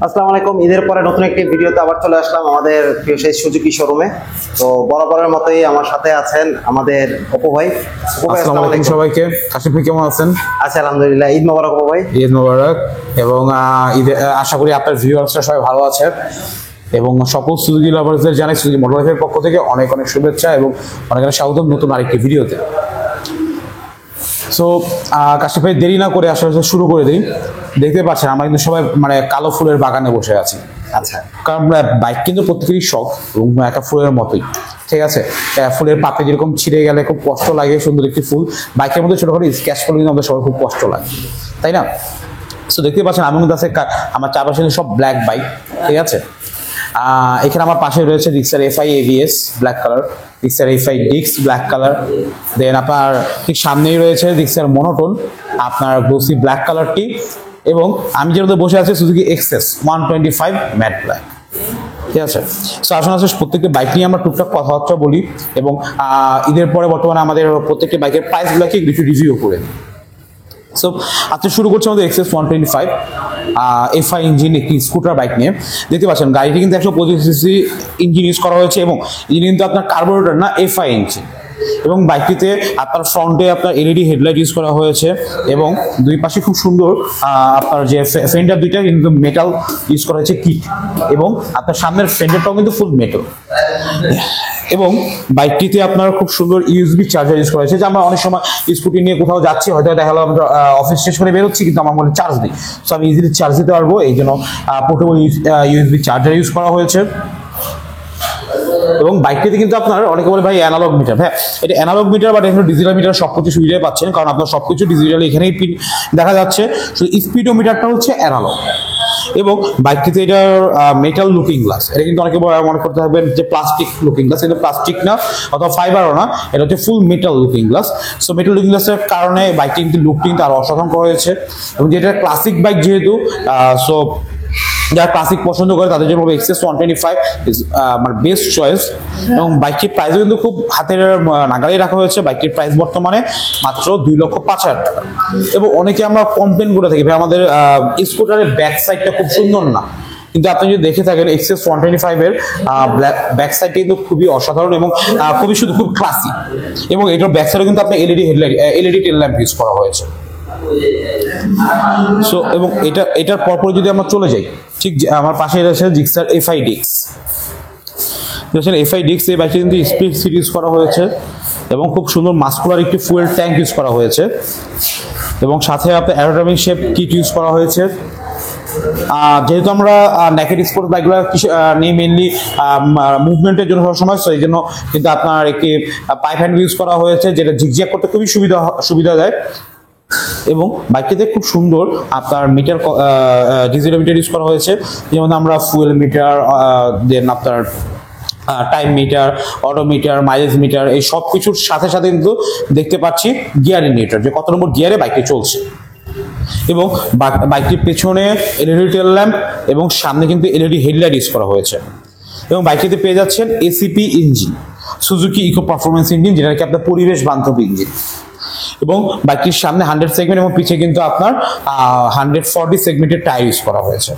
আসসালামু আলাইকুম। ঈদের পরে নতুন একটি ভিডিওতে আবার চলে আসলাম আমাদের প্রিয় সেই সুজুকি শোরুমে। তো বরাবরের মতোই আমার সাথে আছেন আমাদের অপু ভাই। আসসালামু আলাইকুম সবাইকে। কাশিম ভাই কেমন আছেন? আচ্ছা, আলহামদুলিল্লাহ। ঈদ মোবারক অপু ভাই। ঈদ মোবারক। এবং ঈদে আশা করি আপনার ভিউয়ার্সরা সবাই ভালো আছে এবং সকল সুজুকি লাভার্সদের জানাই সুজুকি মোটরলাইফের পক্ষ থেকে অনেক অনেক শুভেচ্ছা এবং অনেক অনেক স্বাগতম নতুন আরেকটি ভিডিওতে। সো কাশিম ভাই দেরি না করে আসলে শুরু করে দিই। দেখতে পাচ্ছেন আমরা কিন্তু সবাই মানে কালো ফুলের বাগানে বসে আছি। আচ্ছা, কারণ বাইক কিন্তু প্রত্যেকেরই শখ এবং একটা ফুলের মতোই, ঠিক আছে। ফুলের পাতে যেরকম ছিঁড়ে গেলে খুব কষ্ট লাগে, সুন্দর একটি ফুল বাইকের মধ্যে ছোটখাটো স্ক্র্যাচ করলে কিন্তু আমাদের সবার খুব কষ্ট লাগে, তাই না? সো দেখতে পাচ্ছেন আমার মধ্যে আছে আমার চারপাশে সব ব্ল্যাক বাইক, ঠিক আছে। এখানে আমার পাশে রয়েছে রিক্সার এফআই এভিএস ব্ল্যাক কালার, রিক্সার এফআই ডিক্স ব্ল্যাক কালার, দেন আপনার ঠিক সামনেই রয়েছে রিক্সার মনোটোন আপনার গ্লোসি ব্ল্যাক কালারটি, এবং আমি যের মধ্যে বসে আছি সুজুকি এক্সএস 125 ম্যাট ব্ল্যাক, ঠিক আছে। সো আসলে প্রত্যেকটি বাইক নিয়ে আমরা টুকটাক কথাবার্তা বলি এবং ঈদের পরে বর্তমানে আমাদের প্রত্যেকটি বাইকের প্রাইসগুলোকে একটু রিভিউ করে দিই। সো আজকে শুরু করছি আমাদের এক্সএস 125 এফআই ইঞ্জিন একটি স্কুটার বাইক নিয়ে। দেখতে পাচ্ছেন গাড়িটি কিন্তু 125 সিসি ইঞ্জিন ইউজ করা হয়েছে এবং ইঞ্জিন কিন্তু আপনার কার্বোরেটর না, এফআই ইঞ্জিন। এবং বাইকটিতে আপনার ফ্রন্টে আপনার এলইডি হেডলাইট ইউজ করা হয়েছে এবং দুই পাশে খুব সুন্দর আপনার যে ফেন্ডার দুইটা কিন্তু মেটাল ইউজ করা হয়েছে কিট, এবং আপনার সামনের ফেন্ডারটাও কিন্তু ফুল মেটাল। এবং বাইকটিতে আপনার খুব সুন্দর ইউএসবি চার্জার ইউজ করা হয়েছে, যে আমরা অনেক সময় স্কুটি নিয়ে কোথাও যাচ্ছি, হয়তো দেখা গেলো আমরা অফিস শেষ করে বেরোচ্ছি কিন্তু আমার মনে চার্জ নেই, সো আমি ইজিলি চার্জ দিতে পারবো, এই জন্য পোর্টেবল ইউএসবি চার্জার ইউজ করা হয়েছে। এবং বাইকটিতে কিন্তু আপনার অনেকে বলে ভাই অ্যানালগ মিটার, হ্যাঁ এটা অ্যানালগ মিটার, বাট এখানে ডিজিটাল মিটার সবকিছু সুবিধাই পাচ্ছেন, কারণ আপনার সবকিছু ডিজিটাল এখানেই দেখা যাচ্ছে। শুধু স্পিডোমিটারটা হচ্ছে অ্যানালগ। এবং বাইকটিতে এটার মেটাল লুকিং গ্লাস, এটা কিন্তু অনেকে মনে করতে থাকবেন যে প্লাস্টিক লুকিং গ্লাস, এটা প্লাস্টিক না অথবা ফাইবারও না, এটা হচ্ছে ফুল metal looking glass. So metal looking গ্লাসের কারণে বাইকটি কিন্তু লুকটি কিন্তু আরো অসাধারণ করা হয়েছে। এবং যেটা ক্লাসিক বাইক যেহেতু, সো যারা ক্লাসিক পছন্দ করে তাদের জন্য এক্সএস 125 মানে বেস্ট চয়েস। এবং বাইকটির প্রাইসও কিন্তু খুব হাতের নাগালেই রাখা হয়েছে। বাইকটির প্রাইস বর্তমানে মাত্র 2,05,000 টাকা। এবং অনেকে আমরা কমপ্লেন করে থাকি ভাই আমাদের স্কুটারের ব্যাক সাইডটা খুব সুন্দর না, কিন্তু আপনি যদি দেখে থাকেন এক্সএস 125 এর ব্যাক সাইডটা কিন্তু খুবই অসাধারণ এবং খুবই শুধু খুব ক্লাসি। এবং এটার ব্যাক সাইডে কিন্তু আপনার এলইডি হেডলাইট, এলইডি টেল ল্যাম্প ইউজ করা হয়েছে। সো এবং এটার পরপর যদি আমরা চলে যাই, ঠিক আমার পাশে রয়েছে জিক্সার এফআই ডিক্স। এফআই ডিক্স এই বাইকটি কিন্তু স্পিড সিট ইউজ করা হয়েছে এবং খুব সুন্দর মাস্কুলার একটি ফুয়েল ট্যাঙ্ক ইউজ করা হয়েছে, এবং সাথে আপনার অ্যারোডাইনামিক শেপ কিট ইউজ করা হয়েছে। যেহেতু আমরা নেকেড স্পোর্টস বাইকগুলো নিয়ে মেনলি মুভমেন্টের জন্য সবসময়, এই জন্য কিন্তু আপনার একটি পাইপ হ্যান্ড ইউজ করা হয়েছে, যেটা জিগজ্যাগ করতে খুবই সুবিধা দেয়। এবং বাইকটিতে খুব সুন্দর আপনার মিটার, ডিজিটাল মিটার ইউজ করা হয়েছে, যেমন আমরা ফুয়েল মিটার, দেন আপনার টাইম মিটার, অটোমিটার, মাইলেজ মিটার, এই সব কিছুর সাথে সাথে কিন্তু দেখতে পাচ্ছি গিয়ার ইন্ডিকেটর, যে কত নম্বর গিয়ারে বাইকটি চলছে। এবং বাইকটির পেছনে এলইডি টেল ল্যাম্প এবং সামনে কিন্তু এলইডি হেডলাইট ইউজ করা হয়েছে। এবং বাইকটিতে পেয়ে যাচ্ছেন ACP engine, Suzuki eco performance engine, যেটা কি আপনার পরিবেশ বান্ধব ইঞ্জিন। এবং বাইকটির সামনে 100 সেগমেন্ট এবং পিছে কিন্তু আপনার 140 সেগমেন্টের টায়ার ইউজ করা হয়েছে।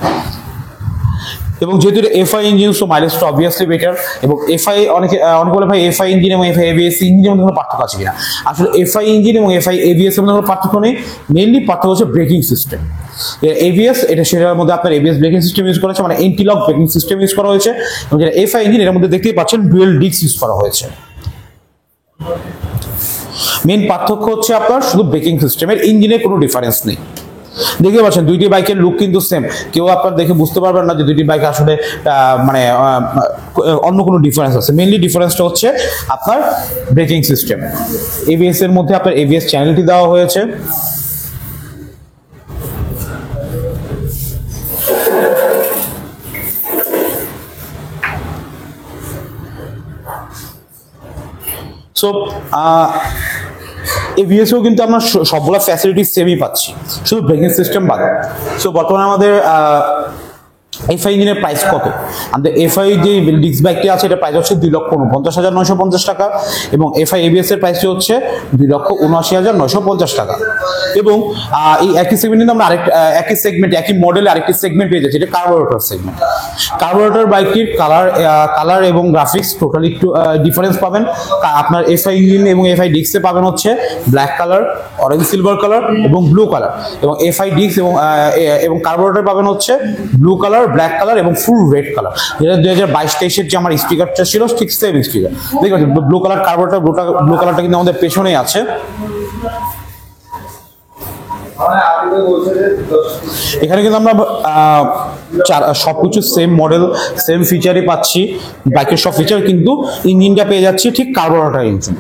এবং যেহেতু এফআই ইঞ্জিন, সো মাইলেজটা অবভিয়াসলি বেটার। এবং এফআই অনেকে বলে ভাই এফআই ইঞ্জিন এবং এফআই এবিএস ইঞ্জিনের মধ্যে কোনো পার্থক্য আছে কিনা। আসলে এফআই ইঞ্জিন এবং এফআই এবিএস এর মধ্যে কোনো পার্থক্য নেই, মেইনলি পার্থক্য হচ্ছে ব্রেকিং সিস্টেম। এবিএস এটা সেটার মধ্যে আপনার এবিএস ব্রেকিং সিস্টেম ইউজ করা হয়েছে, মানে এন্টি-লক ব্রেকিং সিস্টেম ইউজ করা হয়েছে। এবং যেটা এফআই ইঞ্জিন এর মধ্যে দেখতেই পাচ্ছেন ডুয়েল ডিস্ক ইউজ করা হয়েছে। মেইন পার্থক্য হচ্ছে আপনার শুধু ব্রেকিং সিস্টেমের, ইঞ্জিনের কোনো ডিফারেন্স নেই। দেখতে পাচ্ছেন দুইটি বাইকের লুক কিন্তু সেম, কেউ আপনার দেখে বুঝতে পারবেন না যে দুইটি বাইক আসলে মানে অন্য কোনো ডিফারেন্স আছে। মেইনলি ডিফারেন্সটা হচ্ছে আপনার ব্রেকিং সিস্টেম। এবিএস এর মধ্যে আপনার এবিএস চ্যানেলটি দেওয়া হয়েছে। সো এবিএসও কিন্তু আমরা সবগুলো ফ্যাসিলিটি সেমই পাচ্ছি, শুধু ব্রেকিং সিস্টেম বাদ। সো বর্তমানে আমাদের এফআই ইঞ্জিনের প্রাইস কত? আমাদের এফআই যে ডিস্ক বাইকটি আছে এটা প্রাইস হচ্ছে 2,49,950 টাকা, এবং এফআই এবিএস এর প্রাইসটি হচ্ছে 2,79,950 টাকা। এবং এই একই সেগমেন্টে আমরা একই সেগমেন্টে একই মডেলে আরেকটি সেগমেন্ট পেয়ে যাচ্ছি, এটা কার্বোরেটর সেগমেন্ট। কার্বোরেটর বাইকটির কালার এবং গ্রাফিক্স টোটালি একটু ডিফারেন্স পাবেন। আপনার এফআই ইঞ্জিন এবং এফআই ডিস্কে পাবেন হচ্ছে black colour, orange silver colour এবং ব্লু কালার, এবং এফআই ডিস্ক এবং কার্বোরেটর পাবেন হচ্ছে ব্লু কালার, ব্ল্যাক কালার এবং ফুল রেড কালার। যেটা 2022-23-এর যে আমার স্টিকারটা ছিল ঠিক সেম স্টিকার। দেখবেন ব্লু কালার কার্বোরেটর, ব্লু কালারটা কিন্তু আমাদের পেছনেই আছে। এখানে কিন্তু আমরা সবকিছু সেম মডেল সেম ফিচারই পাচ্ছি, বাইকের সব ফিচার, কিন্তু ইঞ্জিনটা পেয়ে যাচ্ছি ঠিক কার্বোরেটর ইঞ্জিন।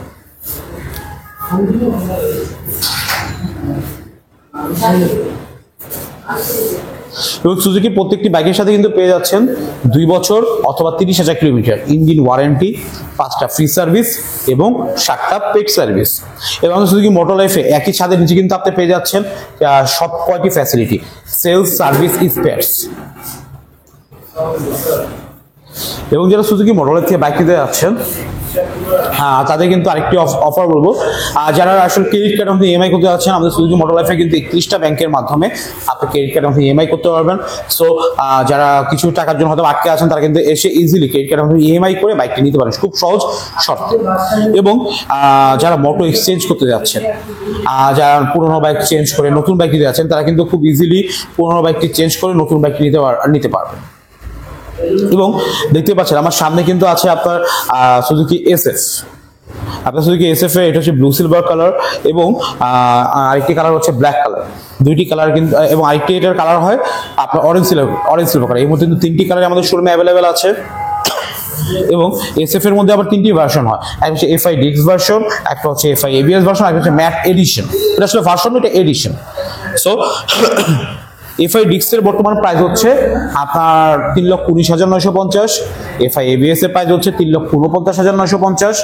এবং সুজুকি প্রত্যেকটি বাইকের সাথে কিন্তু পেয়ে যাচ্ছেন 2 বছর অথবা 30,000 কিলোমিটার ইঞ্জিন ওয়ারেন্টি, 5টা ফ্রি সার্ভিস এবং 7টা পেড সার্ভিস। এবং সুজুকি মোটর লাইফে একই ছাদের নিচে কিন্তু আপনি পেয়ে যাচ্ছেন সব কয়টি ফ্যাসিলিটি, সেলস, সার্ভিস, স্পেয়ারস। এবং যারা সুজুকি মোটর লাইফ থেকে বাইক কিনতে যাচ্ছেন তাদের কিন্তু আরেকটি অফার বলবো, যারা আসলে ক্রেডিট কার্ড আপনি ইএমআই করতে যাচ্ছেন, আমাদের সুজুকি মোটর লাইফে কিন্তু 31টা ব্যাংকের মাধ্যমে আপনি ক্রেডিট কার্ড আপনি ইএমআই করতে পারবেন। সো যারা কিছু টাকার জন্য হয়তো আটকে আছেন তারা কিন্তু এসে ইজিলি ক্রেডিট কার্ড আপনি ইএমআই করে বাইকটি নিতে পারেন খুব সহজ শর্তে। এবং যারা মোটর এক্সচেঞ্জ করতে যাচ্ছেন, যারা পুরোনো বাইক চেঞ্জ করে নতুন বাইক নিতে যাচ্ছেন, তারা কিন্তু খুব ইজিলি পুরোনো বাইকটি চেঞ্জ করে নতুন বাইকটি নিতে পারবেন। এবং দেখতে পাচ্ছেন আমার সামনে কিন্তু আছে আপনার সুজুকি এসএফ। আপনার সুজুকি এসএফ এর এটা হচ্ছে ব্লু সিলভার কালার, এবং আরেকটি কালার হচ্ছে ব্ল্যাক কালার। দুইটি কালার কিন্তু, এবং আরেকটি এটার কালার হয় আপনার অরেঞ্জ সিলভার কালার। এই মধ্যে কিন্তু 3টি কালার আমাদের শোরুমে অ্যাভেলেবেল আছে। এবং এসএফ এর মধ্যে আবার 3টি ভার্সন হয়, একটা হচ্ছে এফআই ডিক্স ভার্সন, একটা হচ্ছে এফআই এবিএস ভার্সন, একটা হচ্ছে ম্যাট এডিশন। এটা আসলে ভার্সন, এটা এডিশন। সো এফআই ডিক্সের বর্তমান প্রাইস হচ্ছে আপনার 3,19,950, এফআই এবিএস এর প্রাইস হচ্ছে 3,49,950,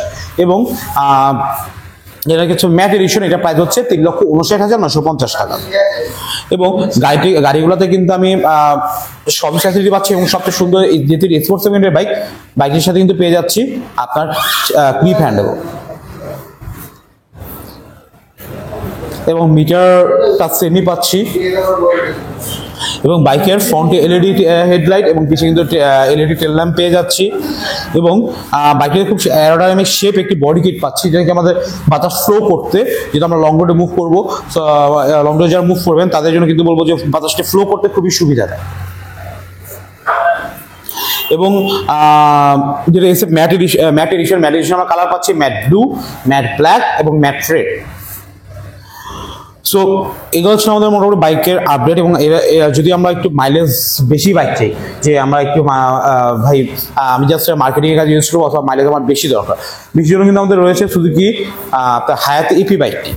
এবং যেটা হচ্ছে ম্যাট এডিশন, এটা প্রাইস হচ্ছে 3,59,950 টাকা। এবং গাড়িগুলোতে কিন্তু আমি সব ফ্যাসিলিটি পাচ্ছি, এবং সবচেয়ে সুন্দর যেহেতু স্পোর্টস সেগমেন্টের বাইকের সাথে কিন্তু পেয়ে যাচ্ছি আপনার ক্লিপ হ্যান্ডেল, এবং মিটারটা সেমি পাচ্ছি, এবং বাইকের ফ্রন্টে এলইডি হেডলাইট এবং পিছনে কিন্তু এলইডি টেল ল্যাম্প পেয়ে যাচ্ছি। এবং বাইকের খুব অ্যারোডাইনামিক শেপ একটি বডি কিট পাচ্ছি, যেটাকে আমাদের বাতাস ফ্লো করতে, যেহেতু আমরা লং রোডে মুভ করবো, লং রোডে যারা মুভ করবেন তাদের জন্য কিন্তু বলবো যে বাতাসটি ফ্লো করতে খুবই সুবিধা দেয়। এবং যেটা এসে ম্যাট এডিশন আমরা কালার পাচ্ছি ম্যাট ব্লু, ম্যাট ব্ল্যাক এবং ম্যাট রেড। সো এগুলো হচ্ছে আমাদের মোটামুটি বাইকের আপডেট। এবং যদি আমরা একটু মাইলেজ বেশি বাইক চাই, যে আমরা একটু ভাই আমি জাস্ট মার্কেটিং এর কাজ ইউজ করবো অথবা মাইলেজ আমার বেশি দরকার, বেশি জন্য কিন্তু আমাদের রয়েছে সুজুকি আপনার হায়াত ইপি বাইকটি।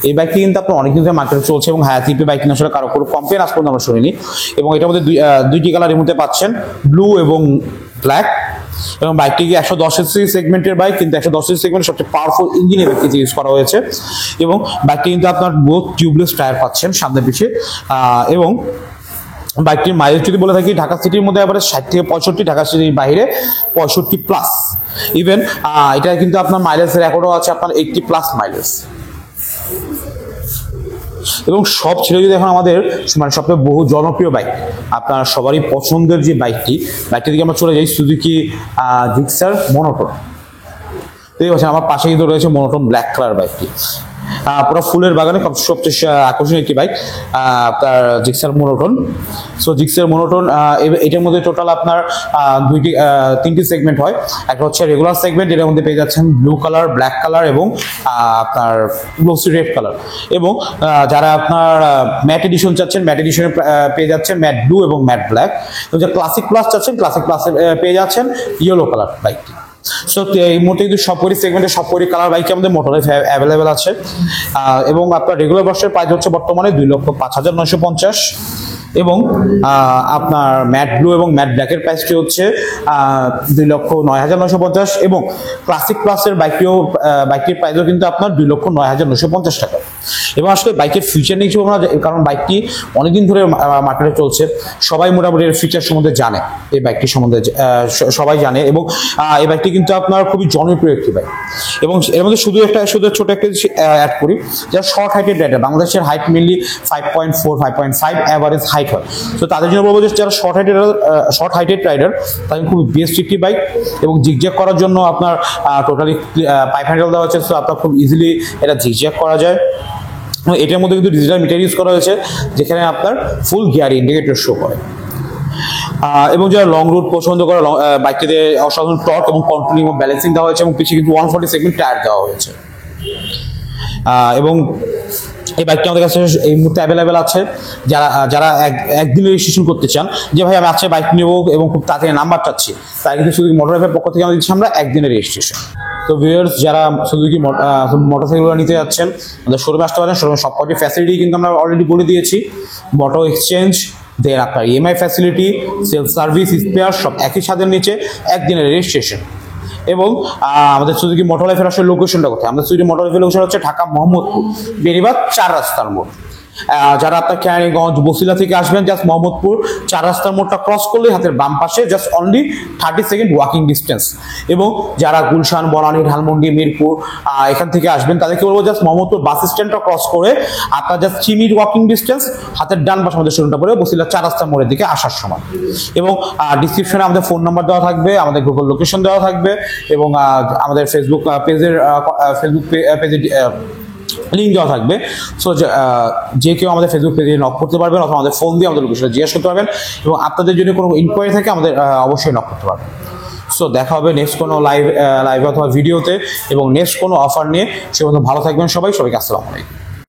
এই বাইকটি কিন্তু আপনার অনেকদিন ধরে মার্কেটে চলছে, এবং হায়াত ইপি বাইক কিনে আসলে কারো কোনো কমপ্লেন আজ পর্যন্ত আমরা শুনিনি। এবং এটার মধ্যে দুইটি কালারের মধ্যে পাচ্ছেন, ব্লু এবং ব্ল্যাক। এবং বাইকটি 110cc সেগমেন্টের বাইক, কিন্তু 110cc সেগমেন্টের সবচেয়ে পাওয়ারফুল ইঞ্জিন বাইকটি ইউজ করা হয়েছে। এবং বাইকটি কিন্তু আপনার বোথ টিউবলেস টায়ার পাচ্ছেন সামনে পিছে। এবং বাইকটির মাইলেজ যদি বলে থাকি, ঢাকা সিটির মধ্যে এবারে 60 থেকে 65, ঢাকা সিটির বাইরে 65+। ইভেন এটা কিন্তু আপনার মাইলেজের রেকর্ডও আছে আপনার 80+ মাইলেজ। এবং সব ছেড়ে যদি এখন আমাদের মানে সবচেয়ে বহু জনপ্রিয় বাইক, আপনার সবারই পছন্দের যে বাইকটি দিকে আমরা চলে যাই, সুজুকি জিক্সার মনোটন। ঠিক আছে, আমার পাশে কিন্তু রয়েছে মনোটন ব্ল্যাক কালার বাইকটি, পুরো ফুলের বাগানে সবচেয়ে আকর্ষণীয় একটি বাইক আপনার Gixxer monotone. So Gixxer monotone এটার মধ্যে টোটাল আপনার 3টি সেগমেন্ট হয়। একটা হচ্ছে রেগুলার সেগমেন্ট, এটার মধ্যে পেয়ে যাচ্ছেন ব্লু কালার, ব্ল্যাক কালার এবং আপনার গ্লোসি রেড কালার। এবং যারা আপনার ম্যাট এডিশন চাচ্ছেন, ম্যাট এডিশনে পেয়ে যাচ্ছেন ম্যাট ব্লু এবং ম্যাট ব্ল্যাক। এবং যারা ক্লাসিক প্লাস চাচ্ছেন, ক্লাসিক প্লাসে পেয়ে যাচ্ছেন ইয়েলো কালার বাইকটি। সো এই মুহূর্তে কিন্তু সবকটি সেগমেন্টে সবকটি কালার বাইক আমাদের মোটরে অ্যাভেলেবেল আছে। এবং আপনার রেগুলার ভার্সনের প্রাইস হচ্ছে বর্তমানে 2,05,950, এবং আপনার ম্যাট ব্লু এবং ম্যাট ব্ল্যাকের প্রাইসটি হচ্ছে 2,09,950, এবং ক্লাসিক প্লাসের বাইকটির প্রাইসও কিন্তু আপনার 2,09,950 টাকা। এবং আসলে বাইকের ফিচার নিয়ে কিছু আমরা, কারণ বাইকটি অনেকদিন ধরে মার্কেটে চলছে, সবাই মোটামুটি এর ফিচার সম্বন্ধে জানে, এই বাইকটি সম্বন্ধে সবাই জানে। এবং এই বাইকটি কিন্তু আপনার খুবই জনপ্রিয় একটি বাইক। এবং এর মধ্যে শুধু ছোট একটা অ্যাড করি, যারা শর্ট হাইটেড রাইডার, বাংলাদেশের হাইট মেনলি 5.4 5.5 অ্যাভারেজ হাইট হয়। তো তাদের জন্য বলবো যে যারা শর্ট হাইটেড রাইডার, তাদের খুব বেস্ট একটি বাইক। এবং জিগজ্যাগ করার জন্য আপনার টোটালি পাইপ হ্যান্ডেল দেওয়া হচ্ছে, তো আপনার খুব ইজিলি এটা জিগজ্যাগ করা যায়। এটার মধ্যে কিন্তু ডিজিটাল মিটার ইউজ করা হয়েছে, যেখানে আপনার ফুল গিয়ার ইন্ডিকেটর শো করে। এবং যারা লং রুট পছন্দ করে, বাইকটিতে অসাধারণ টর্ক এবং কন্ট্রোলিং এবং ব্যালেন্সিং দেওয়া হয়েছে, এবং পিছিয়ে কিন্তু 140 সেগমেন্ট টায়ার দেওয়া হয়েছে। এবং এই বাইকটি আমাদের কাছে এই মুহূর্তে অ্যাভেলেবেল আছে। যারা একদিনে রেজিস্ট্রেশন করতে চান, যে ভাই আমি আজকে বাইক নেবো এবং খুব তাড়াতাড়ি নাম্বার চাচ্ছি, তাই কিন্তু সুজুকি মোটরসাইকেলের পক্ষ থেকে আমরা দিচ্ছি আমরা একদিনের রেজিস্ট্রেশন। তো ভিউয়ার্স, যারা সুজুকি মোটরসাইকেল নিতে যাচ্ছেন, আমাদের শোরুমে আসতে পারেন। শোরুমে সবকটি ফ্যাসিলিটি কিন্তু আমরা অলরেডি বলে দিয়েছি। মোটর এক্সচেঞ্জ, দেন আপনার EMI facility, self service, spare সব একই ছাদের নিচে, একদিনের রেজিস্ট্রেশন। এবং আমাদের সুজুকি মোটর লাইফের আসলে লোকেশনটা কোথায়? আমাদের সুজুকি মোটর লাইফের লোকেশন হচ্ছে ঢাকা মোহাম্মদপুর বেরিবাদ 4 রাস্তার মোড়। যারা আপনার কেরানীগঞ্জ বসিলা থেকে আসবেন, জাস্ট মোহাম্মদপুর 4 রাস্তার মোড়টা ক্রস করলেই হাতের বাম পাশে, just only 30 second walking distance. এবং যারা গুলশান, বনানী, ধানমন্ডি, মিরপুর এখান থেকে আসবেন, তাদেরকে বলবো জাস্ট মোহাম্মদপুর বাস স্ট্যান্ডটা ক্রস করে আপনার জাস্ট 3 মিনিট ওয়াকিং ডিস্টেন্স, হাতের ডান পাশে আমাদের শোরুমটা পড়ে বসিলা 4 রাস্তার মোড়ের দিকে আসার সময়। এবং ডিসক্রিপশনে আমাদের ফোন নাম্বার দেওয়া থাকবে, আমাদের গুগল লোকেশন দেওয়া থাকবে, এবং আমাদের ফেসবুক পেজের লিঙ্ক দেওয়া থাকবে। সো যে কেউ আমাদের ফেসবুক পেজে নক করতে পারবেন, অথবা আমাদের ফোন দিয়ে আমাদের লোকেশনে জিজ্ঞেস করতে পারবেন। এবং আপনাদের যদি কোনো ইনকোয়ারি থাকে, আমাদের অবশ্যই নক করতে পারবেন। সো দেখা হবে নেক্সট কোনো লাইভ অথবা ভিডিওতে, এবং নেক্সট কোনো অফার নিয়ে। সে পর্যন্ত ভালো থাকবেন সবাই। সবাইকে আসসালামু আলাইকুম।